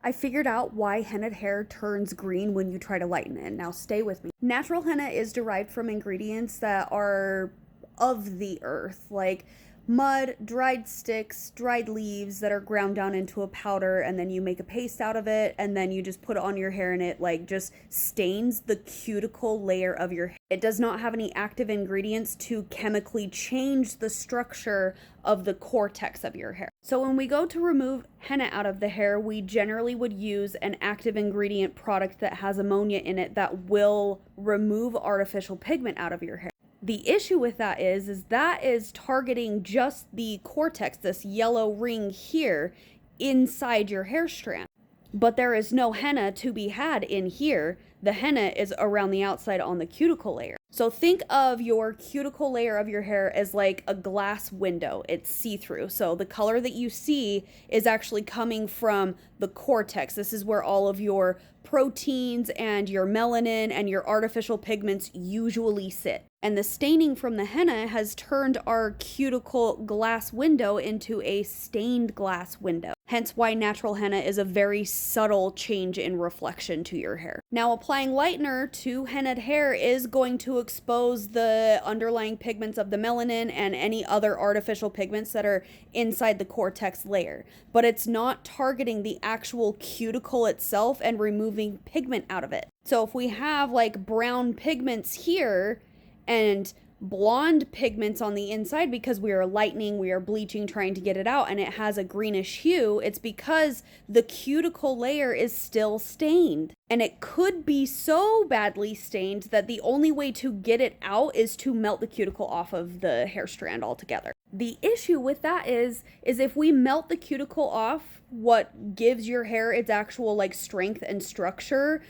I figured out why hennaed hair turns green when you try to lighten it. Now stay with me. Natural henna is derived from ingredients that are of the earth, like mud, dried sticks, dried leaves that are ground down into a powder, and then you make a paste out of it, and then you just put it on your hair, and it like just stains the cuticle layer of your hair. It does not have any active ingredients to chemically change the structure of the cortex of your hair. So when we go to remove henna out of the hair, we generally would use an active ingredient product that has ammonia in it that will remove artificial pigment out of your hair. The issue with that is that is targeting just the cortex, this yellow ring here inside your hair strand. But there is no henna to be had in here. The henna is around the outside on the cuticle layer. So think of your cuticle layer of your hair as like a glass window. It's see-through. So the color that you see is actually coming from the cortex. This is where all of your proteins and your melanin and your artificial pigments usually sit. And the staining from the henna has turned our cuticle glass window into a stained glass window. Hence why natural henna is a very subtle change in reflection to your hair. Now, applying lightener to hennaed hair is going to expose the underlying pigments of the melanin and any other artificial pigments that are inside the cortex layer. But it's not targeting the actual cuticle itself and removing pigment out of it. So if we have like brown pigments here and blonde pigments on the inside because we are lightening, we are bleaching, trying to get it out, and it has a greenish hue, it's because the cuticle layer is still stained. And it could be so badly stained that the only way to get it out is to melt the cuticle off of the hair strand altogether. The issue with that is if we melt the cuticle off, what gives your hair its actual like strength and structure,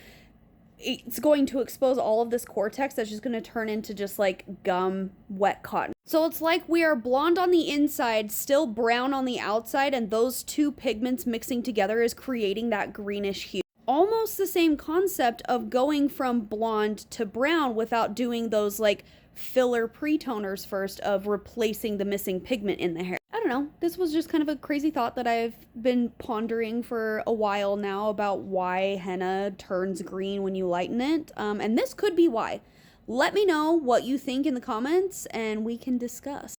it's going to expose all of this cortex that's just going to turn into just like gum, wet cotton. So it's like we are blonde on the inside, still brown on the outside, and those two pigments mixing together is creating that greenish hue. Almost the same concept of going from blonde to brown without doing those like filler pretoners first of replacing the missing pigment in the hair. I don't know. This was just kind of a crazy thought that I've been pondering for a while now about why henna turns green when you lighten it. And this could be why. Let me know what you think in the comments and we can discuss.